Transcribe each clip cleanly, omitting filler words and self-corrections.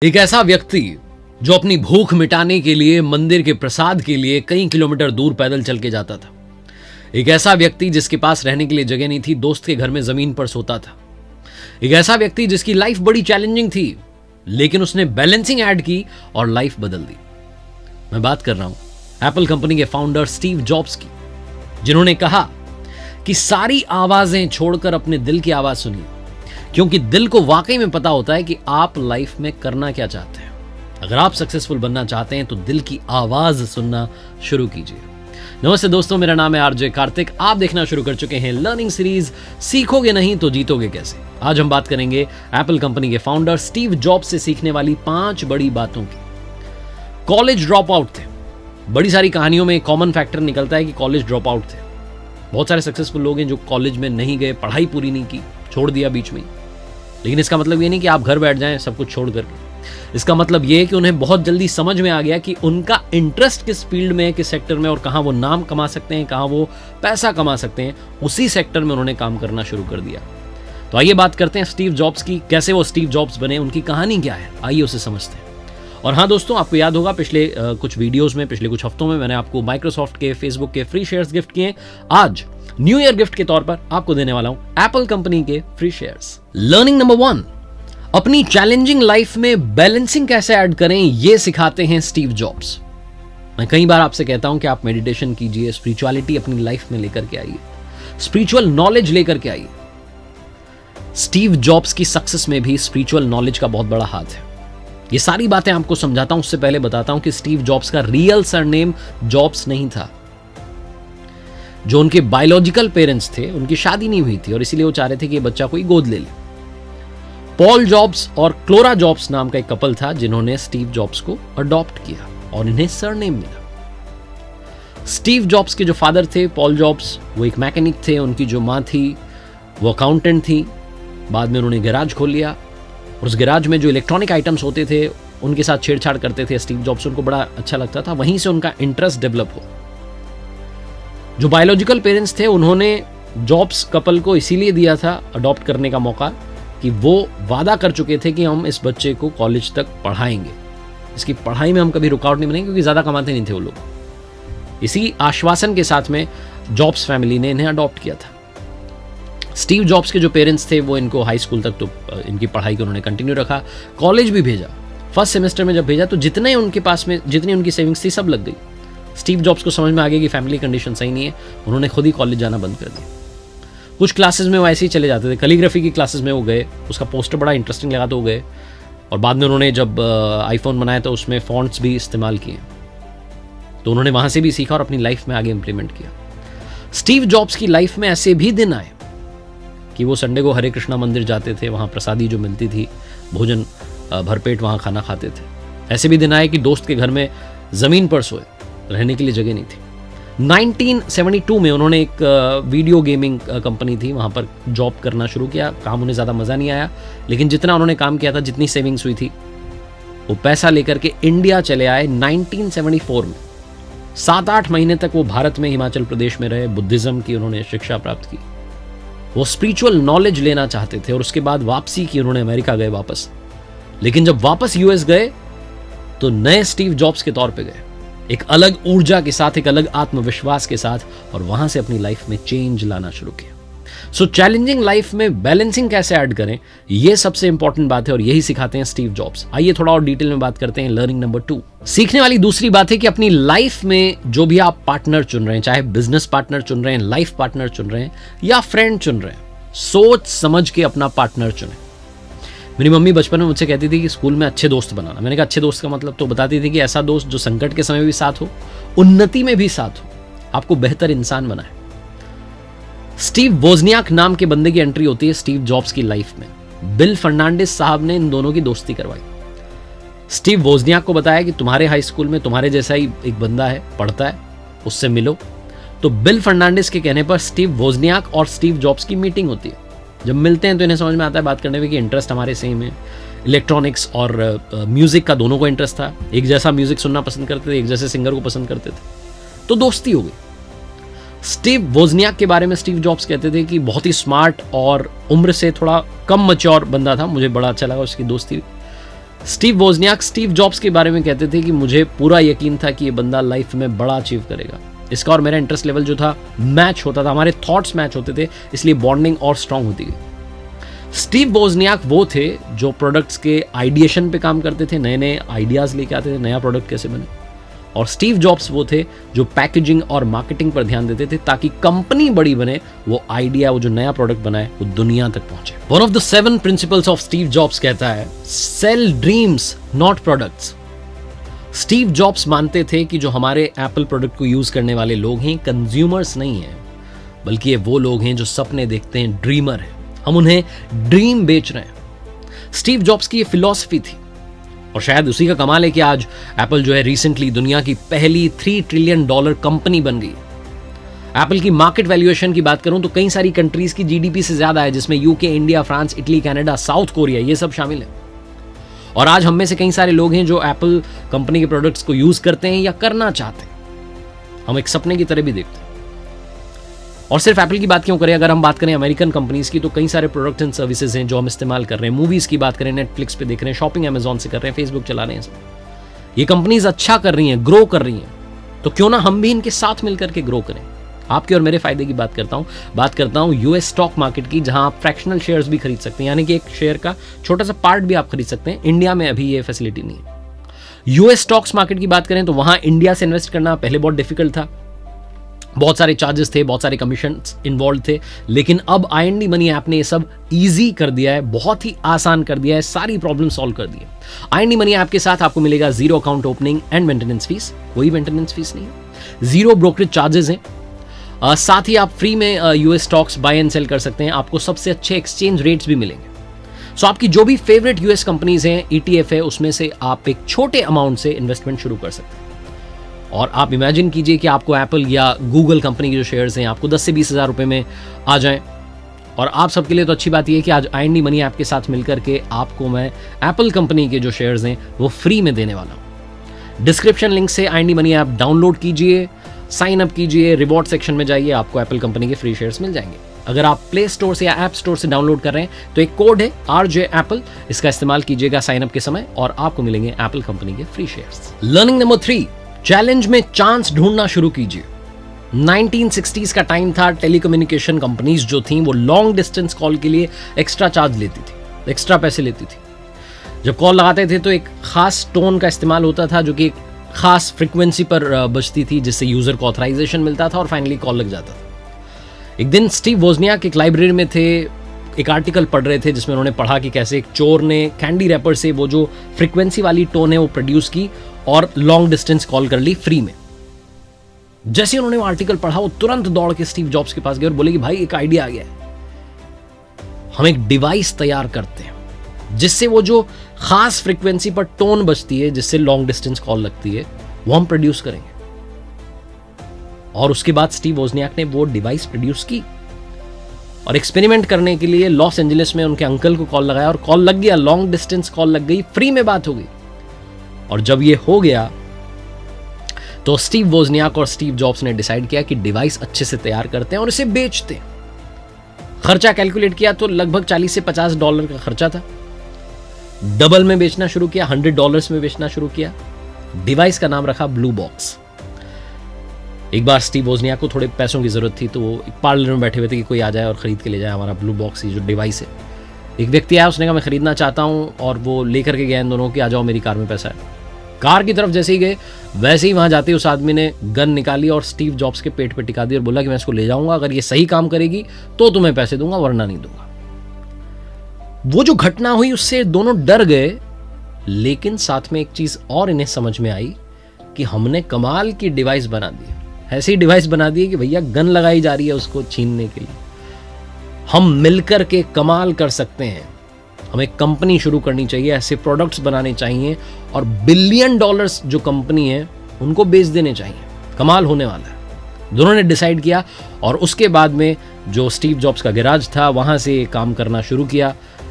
एक ऐसा व्यक्ति जो अपनी भूख मिटाने के लिए मंदिर के प्रसाद के लिए कई किलोमीटर दूर पैदल चल के जाता था। एक ऐसा व्यक्ति जिसके पास रहने के लिए जगह नहीं थी, दोस्त के घर में जमीन पर सोता था। एक ऐसा व्यक्ति जिसकी लाइफ बड़ी चैलेंजिंग थी, लेकिन उसने बैलेंसिंग ऐड की और लाइफ बदल दी। मैं बात कर रहा हूं एप्पल कंपनी के फाउंडर स्टीव जॉब्स की, जिन्होंने कहा कि सारी आवाजें छोड़कर अपने दिल की आवाज सुनिए, क्योंकि दिल को वाकई में पता होता है कि आप लाइफ में करना क्या चाहते हैं। अगर आप सक्सेसफुल बनना चाहते हैं तो दिल की आवाज सुनना शुरू कीजिए। नमस्ते दोस्तों, मेरा नाम है आरजे कार्तिक। आप देखना शुरू कर चुके हैं लर्निंग सीरीज सीखोगे नहीं तो जीतोगे कैसे। आज हम बात करेंगे एप्पल कंपनी के फाउंडर स्टीव जॉब्स से सीखने वाली 5 बड़ी बातों की। कॉलेज ड्रॉप आउट थे। बड़ी सारी कहानियों में कॉमन फैक्टर निकलता है कि कॉलेज ड्रॉप आउट थे। बहुत सारे सक्सेसफुल लोग हैं जो कॉलेज में नहीं गए, पढ़ाई पूरी नहीं की, छोड़ दिया बीच में। लेकिन इसका मतलब ये नहीं कि आप घर बैठ जाएं सब कुछ छोड़ करके। इसका मतलब ये है कि उन्हें बहुत जल्दी समझ में आ गया कि उनका इंटरेस्ट किस फील्ड में है, किस सेक्टर में, और कहां वो नाम कमा सकते हैं, कहां वो पैसा कमा सकते हैं। उसी सेक्टर में उन्होंने काम करना शुरू कर दिया। तो आइए बात करते हैं स्टीव जॉब्स की। कैसे वो स्टीव जॉब्स बने, उनकी कहानी क्या है, आइए उसे समझते हैं। और हाँ दोस्तों, आपको याद होगा पिछले कुछ वीडियोस में, पिछले कुछ हफ्तों में मैंने आपको माइक्रोसॉफ्ट के, फेसबुक के फ्री शेयर्स गिफ्ट किए। आज न्यू ईयर गिफ्ट के तौर पर आपको देने वाला हूं एप्पल कंपनी के फ्री शेयर्स। लर्निंग नंबर 1, अपनी चैलेंजिंग लाइफ में बैलेंसिंग कैसे ऐड करें, यह सिखाते हैं स्टीव जॉब्स। मैं कई बार आपसे कहता हूं कि आप मेडिटेशन कीजिए, स्पिरिचुअलिटी अपनी लाइफ में लेकर के आइए, स्पिरिचुअल नॉलेज लेकर के आइए। स्टीव जॉब्स की सक्सेस में भी स्पिरिचुअल नॉलेज का बहुत बड़ा हाथ है। ये सारी बातें आपको समझाता हूं, उससे पहले बताता हूं कि स्टीव जॉब्स का रियल सरनेम जॉब्स नहीं था। जो उनके बायोलॉजिकल पेरेंट्स थे, उनकी शादी नहीं हुई थी और इसीलिए वो चाह रहे थे कि ये बच्चा कोई गोद ले ले। पॉल जॉब्स और क्लोरा जॉब्स नाम का एक कपल था जिन्होंने स्टीव जॉब्स को अडॉप्ट किया और इन्हें सरनेम मिला। स्टीव जॉब्स के जो फादर थे पॉल जॉब्स, वो एक मैकेनिक थे। उनकी जो मां थी वो अकाउंटेंट थी। बाद में उन्होंने गैराज खोल लिया और उस गैराज में जो इलेक्ट्रॉनिक आइटम्स होते थे उनके साथ छेड़छाड़ करते थे स्टीव जॉब्स। उनको बड़ा अच्छा लगता था, वहीं से उनका इंटरेस्ट डेवलप हो। जो बायोलॉजिकल पेरेंट्स थे उन्होंने जॉब्स कपल को इसीलिए दिया था अडॉप्ट करने का मौका कि वो वादा कर चुके थे कि हम इस बच्चे को कॉलेज तक पढ़ाएंगे, इसकी पढ़ाई में हम कभी रुकावट नहीं बनेंगे, क्योंकि ज़्यादा कमाते नहीं थे वो लोग। इसी आश्वासन के साथ में जॉब्स फैमिली ने इन्हें अडॉप्ट किया था। स्टीव जॉब्स के जो पेरेंट्स थे वो इनको हाई स्कूल तक तो इनकी पढ़ाई को उन्होंने कंटिन्यू रखा। कॉलेज भी भेजा। फर्स्ट सेमेस्टर में जब भेजा तो जितने उनके पास में जितनी उनकी सेविंग्स थी सब लग गई। स्टीव जॉब्स को समझ में आ गया कि फैमिली कंडीशन सही नहीं है, उन्होंने खुद ही कॉलेज जाना बंद कर दिया। कुछ क्लासेस में वो ऐसे ही चले जाते थे। कैलीग्राफी की क्लासेस में वो गए, उसका पोस्टर बड़ा इंटरेस्टिंग लगा तो वो गए। और बाद में उन्होंने जब आईफोन बनाया तो उसमें फॉन्ट्स भी इस्तेमाल किए, तो उन्होंने वहाँ से भी सीखा और अपनी लाइफ में आगे इंप्लीमेंट किया। स्टीव जॉब्स की लाइफ में ऐसे भी दिन आए कि वो संडे को हरे कृष्णा मंदिर जाते थे, वहाँ प्रसादी जो मिलती थी, भोजन भरपेट वहाँ खाना खाते थे। ऐसे भी दिन आए कि दोस्त के घर में ज़मीन पर सोए, रहने के लिए जगह नहीं थी। 1972 में उन्होंने एक वीडियो गेमिंग कंपनी थी, वहाँ पर जॉब करना शुरू किया। काम उन्हें ज़्यादा मज़ा नहीं आया, लेकिन जितना उन्होंने काम किया था, जितनी सेविंग्स हुई थी, वो पैसा लेकर के इंडिया चले आए 1974 में। 7-8 महीने तक वो भारत में हिमाचल प्रदेश में रहे। बुद्धिज़्म की उन्होंने शिक्षा प्राप्त की। वो स्पिरिचुअल नॉलेज लेना चाहते थे और उसके बाद वापसी की उन्होंने। अमेरिका गए वापस, लेकिन जब वापस यूएस गए तो नए स्टीव जॉब्स के तौर पे गए, एक अलग ऊर्जा के साथ, एक अलग आत्मविश्वास के साथ, और वहां से अपनी लाइफ में चेंज लाना शुरू किया। सो चैलेंजिंग लाइफ में बैलेंसिंग कैसे ऐड करें, यह सबसे इंपॉर्टेंट बात है और यही सिखाते हैं स्टीव जॉब्स। आइए थोड़ा और डिटेल में बात करते हैं। लर्निंग नंबर 2, सीखने वाली दूसरी बात है कि अपनी लाइफ में जो भी आप पार्टनर चुन रहे हैं, चाहे बिजनेस पार्टनर चुन रहे हैं, लाइफ पार्टनर चुन रहे हैं या फ्रेंड चुन रहे हैं, सोच समझ के अपना पार्टनर चुनें। मेरी मम्मी बचपन में मुझसे कहती थी कि स्कूल में अच्छे दोस्त बनाना। मैंने कहा अच्छे दोस्त का मतलब, तो बताती थी कि ऐसा दोस्त जो संकट के समय भी साथ हो, उन्नति में भी साथ हो, आपको बेहतर इंसान बनाए। स्टीव वोजनियाक नाम के बंदे की एंट्री होती है स्टीव जॉब्स की लाइफ में। बिल फर्नांडिस साहब ने इन दोनों की दोस्ती करवाई। स्टीव वोजनियाक को बताया कि तुम्हारे हाई स्कूल में तुम्हारे जैसा ही एक बंदा है, पढ़ता है, उससे मिलो। तो बिल फर्नांडिस के कहने पर स्टीव वोजनियाक और स्टीव जॉब्स की मीटिंग होती है। जब मिलते हैं तो इन्हें समझ में आता है बात करने में कि इंटरेस्ट हमारे सेम है। इलेक्ट्रॉनिक्स और म्यूजिक का दोनों को इंटरेस्ट था, एक जैसा म्यूजिक सुनना पसंद करते थे, एक जैसे सिंगर को पसंद करते थे, तो दोस्ती हो गई। स्टीव वोजनियाक के बारे में स्टीव जॉब्स कहते थे कि बहुत ही स्मार्ट और उम्र से थोड़ा कम मैच्योर बंदा था। मुझे बड़ा अच्छा लगा उसकी दोस्ती। स्टीव वोज़नियाक स्टीव जॉब्स के बारे में कहते थे कि मुझे पूरा यकीन था कि ये बंदा लाइफ में बड़ा अचीव करेगा। इसका और मेरा इंटरेस्ट लेवल जो था मैच होता था, हमारे थॉट्स मैच होते थे, इसलिए बॉन्डिंग और स्ट्रांग होती गई। स्टीव वोज़नियाक वो थे जो प्रोडक्ट्स के आइडिएशन पे काम करते थे, नए नए आइडियाज लेके आते थे, नया प्रोडक्ट कैसे बने। और स्टीव जॉब्स वो थे जो पैकेजिंग और मार्केटिंग पर ध्यान देते थे ताकि कंपनी बड़ी बने, वो आइडिया, वो जो नया प्रोडक्ट बनाए वो दुनिया तक पहुंचे। One of the 7 principles of Steve Jobs कहता है, sell dreams not products. Steve Jobs मानते थे कि जो हमारे एप्पल प्रोडक्ट को यूज करने वाले लोग हैं, कंज्यूमर्स नहीं हैं, बल्कि ये वो लोग हैं जो सपने देखते हैं, ड्रीमर हैं। हम उन्हें ड्रीम बेच रहे हैं। स्टीव जॉब्स की ये फिलॉसफी थी और शायद उसी का कमाल है कि आज एप्पल जो है रिसेंटली दुनिया की पहली $3 ट्रिलियन कंपनी बन गई। एप्पल की मार्केट वैल्यूएशन की बात करूं तो कई सारी कंट्रीज की जीडीपी से ज्यादा है, जिसमें UK, India, France, Italy, Canada, south Korea, ये सब शामिल है। और आज हम में से कई सारे लोग हैं जो एप्पल कंपनी के प्रोडक्ट्स को यूज करते हैं या करना चाहते हैं। हम एक सपने की तरह भी देखते हैं। और सिर्फ एप्पल की बात क्यों करें, अगर हम बात करें अमेरिकन कंपनीज की, तो कई सारे प्रोडक्ट्स एंड सर्विसेज हैं जो हम इस्तेमाल कर रहे हैं। मूवीज की बात करें, नेटफ्लिक्स पे देख रहे हैं, शॉपिंग अमेजॉन से कर रहे हैं, फेसबुक चला रहे हैं। ये कंपनीज अच्छा कर रही हैं, ग्रो कर रही हैं, तो क्यों ना हम भी इनके साथ मिलकर के ग्रो करें। आपके और मेरे फायदे की बात करता हूं यूएस स्टॉक मार्केट की, जहां आप फ्रैक्शनल शेयर्स भी खरीद सकते हैं, यानी कि एक शेयर का छोटा सा पार्ट भी आप खरीद सकते हैं। इंडिया में अभी ये फैसिलिटी नहीं है। यूएस स्टॉक्स मार्केट की बात करें तो वहां इंडिया से इन्वेस्ट करना पहले बहुत डिफिकल्ट था, बहुत सारे चार्जेस थे, बहुत सारे कमीशन इन्वॉल्व थे, लेकिन अब IND मनी ऐप ने ये सब इजी कर दिया है, बहुत ही आसान कर दिया है, सारी प्रॉब्लम सॉल्व कर दी है। IND मनी ऐप के साथ आपको मिलेगा 0 account opening and maintenance fees, कोई मेंटेनेंस फीस नहीं है, 0 ब्रोकरेज चार्जेस हैं। साथ ही आप फ्री में US stocks buy and sell कर सकते हैं, आपको सबसे अच्छे एक्सचेंज रेट्स भी मिलेंगे। सो आपकी जो भी फेवरेट यूएस कंपनीज हैं, ETF है, उसमें से आप एक छोटे अमाउंट से इन्वेस्टमेंट शुरू कर सकते हैं। और आप इमेजिन कीजिए कि आपको एप्पल या गूगल कंपनी के जो शेयर्स हैं आपको 10 से 20 हज़ार रुपए में आ जाएं। और आप सबके लिए तो अच्छी बात यह है कि आज IND मनी ऐप के साथ मिलकर के आपको मैं एप्पल कंपनी के जो शेयर्स हैं वो फ्री में देने वाला हूं। डिस्क्रिप्शन लिंक से IND मनी ऐप डाउनलोड कीजिए, साइन अप कीजिए, रिवॉर्ड सेक्शन में जाइए, आपको एप्पल कंपनी के फ्री शेयर्स मिल जाएंगे। अगर आप प्ले स्टोर से या ऐप स्टोर से डाउनलोड कर रहे हैं तो एक कोड है RJ Apple, इसका इस्तेमाल कीजिएगा साइन अप के समय और आपको मिलेंगे एप्पल कंपनी के free shares. Learning number 3, challenge में चांस ढूंढना शुरू कीजिए। 1960s का टाइम था, टेलीकम्युनिकेशन कंपनीज जो थी वो लॉन्ग डिस्टेंस कॉल के लिए एक्स्ट्रा चार्ज लेती थी, एक्स्ट्रा पैसे लेती थी। जब कॉल लगाते थे तो एक खास टोन का इस्तेमाल होता था जो कि एक खास फ्रीक्वेंसी पर बजती थी, जिससे यूजर को ऑथराइजेशन मिलता था और फाइनली कॉल लग जाता था। एक दिन स्टीव वोज़नियाक एक लाइब्रेरी में थे, एक आर्टिकल पढ़ रहे थे जिसमें उन्होंने पढ़ा कि कैसे एक चोर ने कैंडी रैपर से वो जो फ्रीक्वेंसी वाली टोन है वो प्रोड्यूस की और लॉन्ग डिस्टेंस कॉल कर ली फ्री में। जैसे उन्होंने वो आर्टिकल पढ़ा, वो तुरंत दौड़ के स्टीव जॉब्स के पास गए और बोले कि भाई एक आइडिया आ गया है, हम एक डिवाइस तैयार करते हैं जिससे वो जो खास फ्रीक्वेंसी पर टोन बजती है, जिससे लॉन्ग डिस्टेंस कॉल लगती है, वो हम प्रोड्यूस करेंगे। और उसके बाद स्टीव वोज़नियाक ने वो डिवाइस प्रोड्यूस की और एक्सपेरिमेंट करने के लिए लॉस एंजलिस में उनके अंकल को कॉल लगाया और कॉल लग गया, लॉन्ग डिस्टेंस कॉल लग गई, फ्री में बात हो गई। और जब ये हो गया तो स्टीव वोज़नियाक और स्टीव जॉब्स ने डिसाइड किया कि डिवाइस अच्छे से तैयार करते हैं और इसे बेचते हैं। खर्चा कैलकुलेट किया तो लगभग $40 से $50 का खर्चा था। डबल में बेचना शुरू किया, $100 में बेचना शुरू किया। डिवाइस का नाम रखा ब्लू बॉक्स। एक बार स्टीव वोज़नियाक को थोड़े पैसों की जरूरत थी तो वो एक पार्लर में बैठे हुए थे कि कोई आ जाए और खरीद के ले जाए हमारा ब्लू बॉक्स, ये जो डिवाइस है। एक व्यक्ति आया, उसने कहा मैं खरीदना चाहता हूं, और वो लेकर के गया इन दोनों कि आ जाओ मेरी कार में पैसा है। कार की तरफ जैसे ही गए वैसे ही वहां जाते उस आदमी ने गन निकाली और स्टीव जॉब्स के पेट पे टिका दी और बोला कि मैं इसको ले जाऊंगा, अगर ये सही काम करेगी तो तुम्हें पैसे दूंगा वरना नहीं दूंगा। वो जो घटना हुई उससे दोनों डर गए, लेकिन साथ में एक चीज और इन्हें समझ में आई कि हमने कमाल की डिवाइस बना दी। ऐसी डिवाइस बना दी कि भैया गन लगाई जा रही है उसको छीनने के लिए, हम मिलकर के कमाल कर सकते हैं। हमें कंपनी शुरू करनी चाहिए, ऐसे प्रोडक्ट्स बनाने चाहिए और $1 बिलियन जो कंपनी है उनको बेच देने चाहिए, कमाल होने वाला है। दोनों ने डिसाइड किया और उसके बाद में जो स्टीव जॉब्स का गैराज था वहां से काम करना शुरू किया।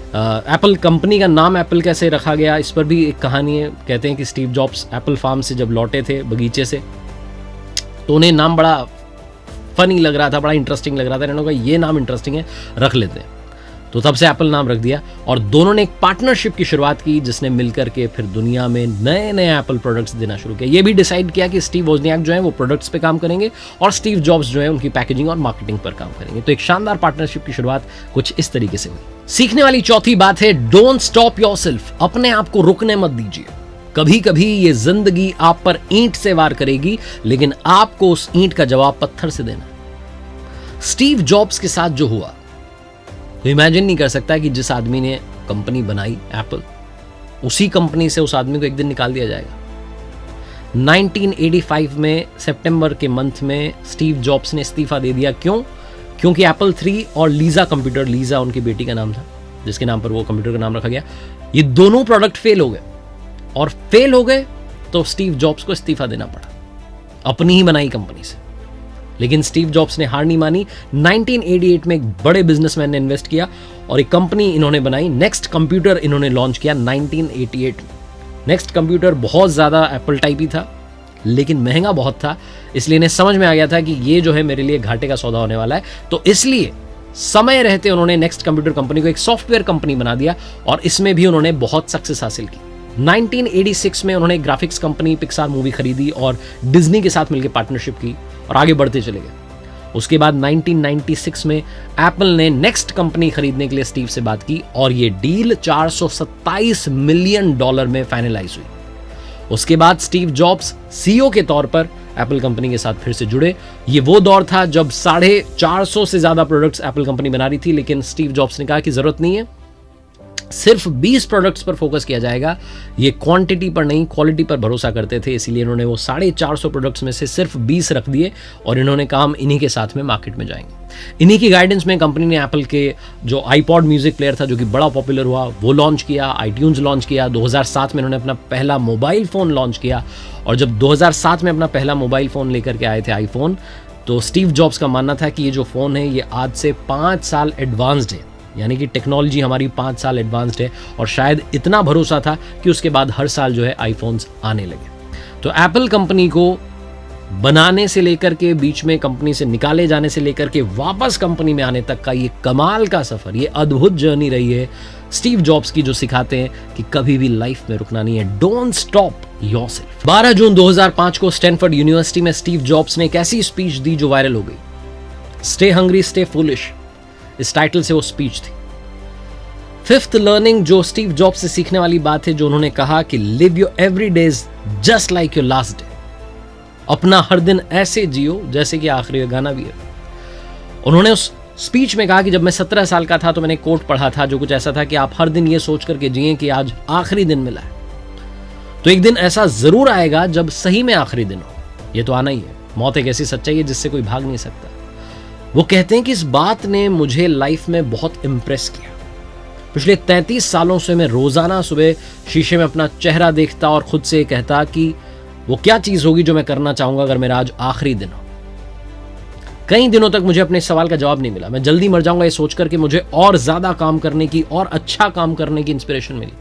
एप्पल कंपनी का नाम एप्पल कैसे रखा गया, इस पर भी एक कहानी है। कहते हैं कि स्टीव जॉब्स एप्पल फार्म से जब लौटे थे बगीचे से, तो उन्हें नाम बड़ा फनी लग रहा था, बड़ा इंटरेस्टिंग लग रहा था। इन्होंने कहा ये नाम इंटरेस्टिंग है, रख लेते हैं। तो तब से एप्पल नाम रख दिया और दोनों ने एक पार्टनरशिप की शुरुआत की जिसने मिलकर के फिर दुनिया में नए नए एप्पल प्रोडक्ट्स देना शुरू किया। ये भी डिसाइड किया कि स्टीव वोजनियाक जो है वो प्रोडक्ट्स पे काम करेंगे और स्टीव जॉब्स जो है उनकी पैकेजिंग और मार्केटिंग पर काम करेंगे। तो एक शानदार पार्टनरशिप की शुरुआत कुछ इस तरीके से हुई। सीखने वाली चौथी बात है डोंट स्टॉप योरसेल्फ। अपने आप को रुकने मत दीजिए। कभी कभी ये जिंदगी आप पर ईंट से वार करेगी, लेकिन आपको उस ईंट का जवाब पत्थर से देना। स्टीव जॉब्स के साथ जो हुआ तो इमेजिन नहीं कर सकता कि जिस आदमी ने कंपनी बनाई एप्पल, उसी कंपनी से उस आदमी को एक दिन निकाल दिया जाएगा। 1985 में सितंबर के मंथ में स्टीव जॉब्स ने इस्तीफा दे दिया। क्यों? क्योंकि एप्पल 3 और लीजा कंप्यूटर, लीजा उनकी बेटी का नाम था जिसके नाम पर वो कंप्यूटर का नाम रखा गया, ये दोनों प्रोडक्ट फेल हो गए। और फेल हो गए तो स्टीव जॉब्स को इस्तीफा देना पड़ा अपनी ही बनाई कंपनी से। लेकिन स्टीव जॉब्स ने हार नहीं मानी। 1988 में एक बड़े बिजनेसमैन ने इन्वेस्ट किया और एक कंपनी इन्होंने बनाई, नेक्स्ट कंप्यूटर इन्होंने लॉन्च किया 1988 में। नेक्स्ट कंप्यूटर बहुत ज़्यादा एप्पल टाइप ही था, लेकिन महंगा बहुत था, इसलिए इन्हें समझ में आ गया था कि ये जो है मेरे लिए घाटे का सौदा होने वाला है। तो इसलिए समय रहते उन्होंने नेक्स्ट कंप्यूटर कंपनी को एक सॉफ्टवेयर कंपनी बना दिया और इसमें भी उन्होंने बहुत सक्सेस हासिल की। 1986 में उन्होंने ग्राफिक्स कंपनी पिक्सार मूवी खरीदी और डिज्नी के साथ मिलकर पार्टनरशिप की और आगे बढ़ते चले गए। उसके बाद 1996 में एप्पल ने नेक्स्ट कंपनी खरीदने के लिए स्टीव से बात की और ये डील $427 मिलियन में फाइनलाइज हुई। उसके बाद स्टीव जॉब्स सीईओ के तौर पर एप्पल कंपनी के साथ फिर से जुड़े। ये वो दौर था जब 450 से ज्यादा प्रोडक्ट्स एप्पल कंपनी बना रही थी, लेकिन स्टीव जॉब्स ने कहा कि जरूरत नहीं है, सिर्फ 20 प्रोडक्ट्स पर फोकस किया जाएगा। ये क्वांटिटी पर नहीं, क्वालिटी पर भरोसा करते थे, इसीलिए इन्होंने वो 450 प्रोडक्ट्स में से सिर्फ 20 रख दिए और इन्होंने काम इन्हीं के साथ में मार्केट में जाएंगे। इन्हीं की गाइडेंस में कंपनी ने एप्पल के जो आईपॉड म्यूजिक प्लेयर था जो कि बड़ा पॉपुलर हुआ वो लॉन्च किया, आईट्यून्स लॉन्च किया। 2007 में इन्होंने अपना पहला मोबाइल फ़ोन लॉन्च किया और जब 2007 में अपना पहला मोबाइल फ़ोन लेकर के आए थे आईफोन, तो स्टीव जॉब्स का मानना था कि ये जो फ़ोन है ये आज से 5 साल एडवांस्ड है, यानी कि टेक्नोलॉजी हमारी 5 साल एडवांस्ड है। और शायद इतना भरोसा था कि उसके बाद हर साल जो है आईफोन्स आने लगे। तो एप्पल कंपनी को बनाने से लेकर के बीच में कंपनी से निकाले जाने से लेकर के वापस कंपनी में आने तक का ये कमाल का सफर, ये अद्भुत जर्नी रही है स्टीव जॉब्स की, जो सिखाते हैं कि कभी भी लाइफ में रुकना नहीं है। Don't stop yourself. 12 जून 2005 को स्टैनफोर्ड यूनिवर्सिटी में स्टीव जॉब्स ने एक ऐसी स्पीच दी जो वायरल हो गई। स्टे हंग्री स्टे फूलिश, इस टाइटल से वो स्पीच थी। फिफ्थ लर्निंग, जो स्टीव जॉब्स से सीखने वाली बात है, जो उन्होंने कहा कि live your every days just like your last day. अपना हर दिन ऐसे जियो जैसे कि आखिरी गाना भी है। उन्होंने उस स्पीच में कहा कि जब मैं 17 साल का था तो मैंने कोट पढ़ा था जो कुछ ऐसा था कि आप हर दिन ये सोच करके जिए कि आज आखिरी दिन मिला है, तो एक दिन ऐसा जरूर आएगा जब सही में आखिरी दिन हो। ये तो आना ही है। मौत एक ऐसी सच्चाई है जिससे कोई भाग नहीं सकता। वो कहते हैं कि इस बात ने मुझे लाइफ में बहुत इम्प्रेस किया। पिछले 33 सालों से मैं रोजाना सुबह शीशे में अपना चेहरा देखता और खुद से कहता कि वो क्या चीज होगी जो मैं करना चाहूंगा अगर मेरा आज आखिरी दिन हो। कई दिनों तक मुझे अपने इस सवाल का जवाब नहीं मिला। मैं जल्दी मर जाऊंगा ये सोचकर कि मुझे और ज्यादा काम करने की और अच्छा काम करने की इंस्पिरेशन मिली।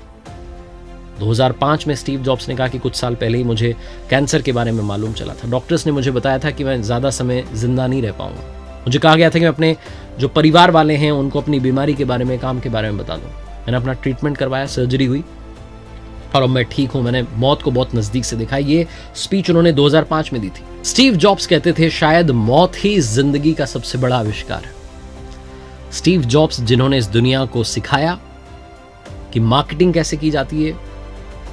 2005 में स्टीव जॉब्स ने कहा कि कुछ साल पहले ही मुझे कैंसर के बारे में मालूम चला था। डॉक्टर्स ने मुझे बताया था कि मैं ज्यादा समय जिंदा नहीं रह पाऊंगा। मुझे कहा गया था कि मैं अपने जो परिवार वाले हैं उनको अपनी बीमारी के बारे में, काम के बारे में बता दूं। मैंने अपना ट्रीटमेंट करवाया, सर्जरी हुई और अब मैं ठीक हूं। मैंने मौत को बहुत नजदीक से देखा। ये स्पीच उन्होंने 2005 में दी थी। स्टीव जॉब्स कहते थे शायद मौत ही जिंदगी का सबसे बड़ा आविष्कार है। स्टीव जॉब्स जिन्होंने इस दुनिया को सिखाया कि मार्केटिंग कैसे की जाती है,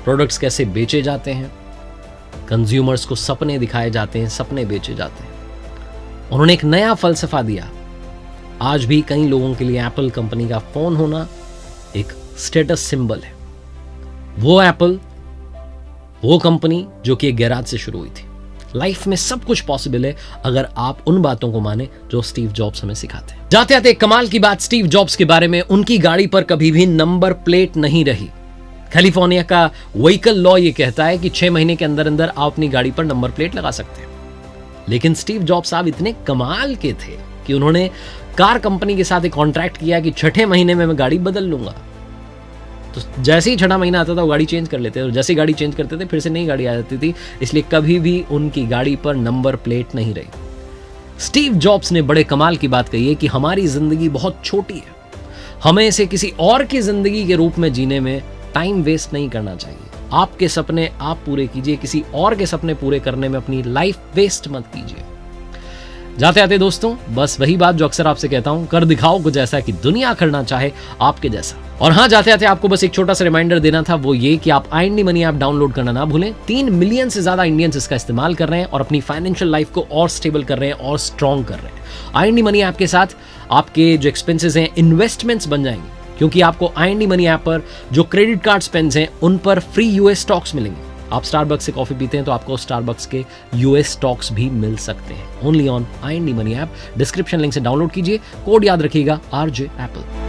प्रोडक्ट्स कैसे बेचे जाते हैं, कंज्यूमर्स को सपने दिखाए जाते हैं, सपने बेचे जाते हैं। उन्होंने एक नया फलसफा दिया। आज भी कई लोगों के लिए एप्पल कंपनी का फोन होना एक स्टेटस सिंबल है। वो एप्पल, वो कंपनी जो कि एक गैराज से शुरू हुई थी। लाइफ में सब कुछ पॉसिबल है अगर आप उन बातों को माने जो स्टीव जॉब्स हमें सिखाते हैं। जाते आते कमाल की बात स्टीव जॉब्स के बारे में, उनकी गाड़ी पर कभी भी नंबर प्लेट नहीं रही। कैलिफोर्निया का व्हीकल लॉ ये कहता है कि 6 महीने के अंदर अंदर आप अपनी गाड़ी पर नंबर प्लेट लगा सकते हैं। लेकिन स्टीव जॉब्स साहब इतने कमाल के थे कि उन्होंने कार कंपनी के साथ एक कॉन्ट्रैक्ट किया कि 6ठे महीने में मैं गाड़ी बदल लूंगा। तो जैसे ही 6ठा महीना आता था वो गाड़ी चेंज कर लेते और जैसे ही गाड़ी चेंज करते थे फिर से नई गाड़ी आ जाती थी। इसलिए कभी भी उनकी गाड़ी पर नंबर प्लेट नहीं रही। स्टीव जॉब्स ने बड़े कमाल की बात कही है कि हमारी जिंदगी बहुत छोटी है। हमें इसे किसी और की जिंदगी के रूप में जीने में टाइम वेस्ट नहीं करना चाहिए। आपके सपने आप पूरे कीजिए, किसी और के सपने पूरे करने में अपनी लाइफ वेस्ट मत कीजिए। जाते आते दोस्तों, बस वही बात जो अक्सर आपसे कहता हूं, कर दिखाओ कुछ ऐसा कि दुनिया करना चाहे आपके जैसा। और हाँ, जाते आते आपको बस एक छोटा सा रिमाइंडर देना था, वो ये कि आप IND मनी ऐप डाउनलोड करना ना भूलें। 3 मिलियन से ज्यादा इंडियंस इसका इस्तेमाल कर रहे हैं और अपनी फाइनेंशियल लाइफ को और स्टेबल कर रहे हैं और स्ट्रॉन्ग कर रहे हैं। IND मनी ऐप के साथ आपके जो एक्सपेंसेस हैं इन्वेस्टमेंट्स बन जाएंगे, क्योंकि आपको IND मनी ऐप पर जो क्रेडिट कार्ड स्पेंड्स हैं उन पर फ्री US स्टॉक्स मिलेंगे। आप स्टारबक्स से कॉफी पीते हैं तो आपको स्टारबक्स के US स्टॉक्स भी मिल सकते हैं। Only on IND money app. Description link से डाउनलोड कीजिए, कोड याद रखिएगा RJ Apple।